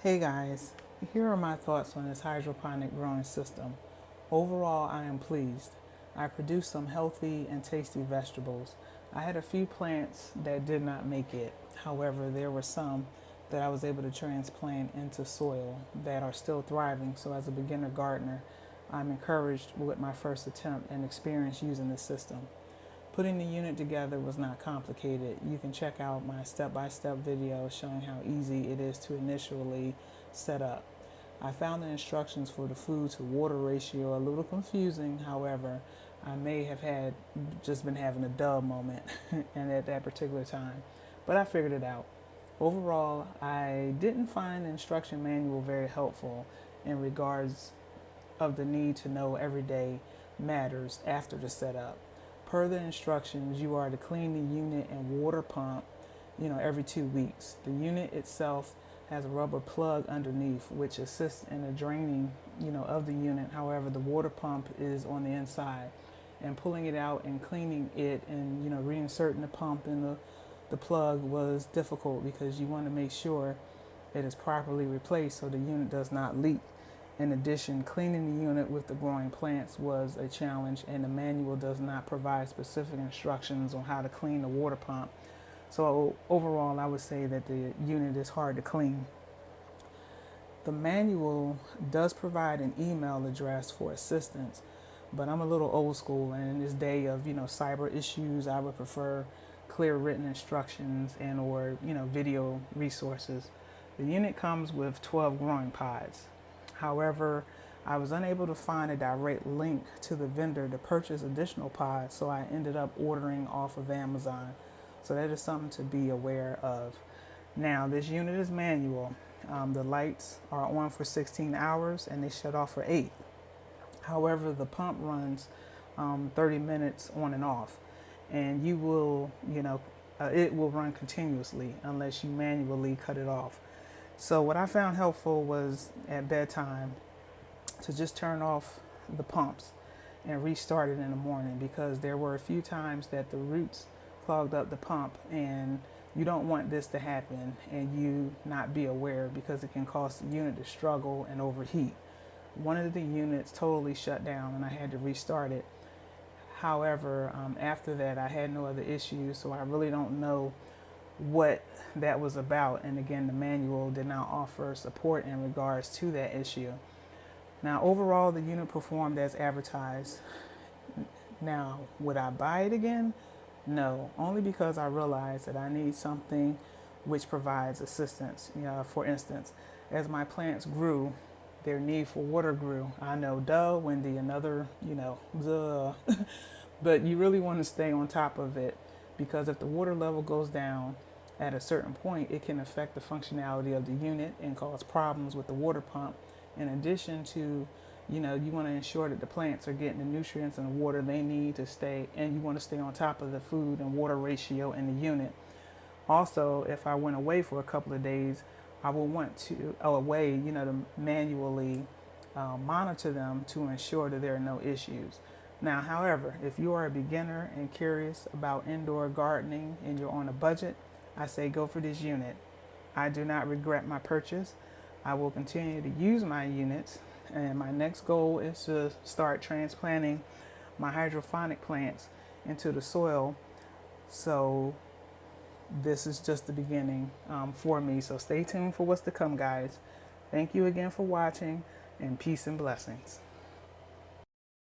Hey guys, here are my thoughts on this hydroponic growing system. Overall, I am pleased. I produced some healthy and tasty vegetables. I had a few plants that did not make it. However, there were some that I was able to transplant into soil that are still thriving. So as a beginner gardener, I'm encouraged with my first attempt and experience using this system. Putting the unit together was not complicated. You can check out my step-by-step video showing how easy it is to initially set up. I found the instructions for the food to water ratio a little confusing. However, I may have just been having a dull moment and at that particular time, but I figured it out. Overall, I didn't find the instruction manual very helpful in regards of the need to know everyday matters after the setup. Per the instructions, you are to clean the unit and water pump, every 2 weeks. The unit itself has a rubber plug underneath which assists in the draining, of the unit. However, the water pump is on the inside, and pulling it out and cleaning it and, reinserting the pump in the plug was difficult because you want to make sure it is properly replaced so the unit does not leak. In addition, cleaning the unit with the growing plants was a challenge, and the manual does not provide specific instructions on how to clean the water pump. So overall, I would say that the unit is hard to clean. The manual does provide an email address for assistance, but I'm a little old school, and in this day of, cyber issues, I would prefer clear written instructions and or, video resources. The unit comes with 12 growing pods. However, I was unable to find a direct link to the vendor to purchase additional pods, so I ended up ordering off of Amazon. So that is something to be aware of. Now, this unit is manual. The lights are on for 16 hours and they shut off for 8. However, the pump runs 30 minutes on and off, and it will run continuously unless you manually cut it off. So what I found helpful was at bedtime to just turn off the pumps and restart it in the morning, because there were a few times that the roots clogged up the pump, and you don't want this to happen and you not be aware, because it can cause the unit to struggle and overheat. One of the units totally shut down and I had to restart it. However, after that I had no other issues, so I really don't know what that was about. And again, the manual did not offer support in regards to that issue. Now, overall, the unit performed as advertised. Now, would I buy it again? No, only because I realized that I need something which provides assistance. For instance, as my plants grew, their need for water grew. I know, duh, Wendy, another, duh. But you really want to stay on top of it, because if the water level goes down at a certain point, it can affect the functionality of the unit and cause problems with the water pump. In addition to, you want to ensure that the plants are getting the nutrients and the water they need to stay, and you want to stay on top of the food and water ratio in the unit. Also, if I went away for a couple of days, I will want to, to manually monitor them to ensure that there are no issues. Now, however, if you are a beginner and curious about indoor gardening and you're on a budget, I say go for this unit. I do not regret my purchase. I will continue to use my units, and my next goal is to start transplanting my hydroponic plants into the soil. So this is just the beginning for me. So stay tuned for what's to come, guys. Thank you again for watching, and peace and blessings.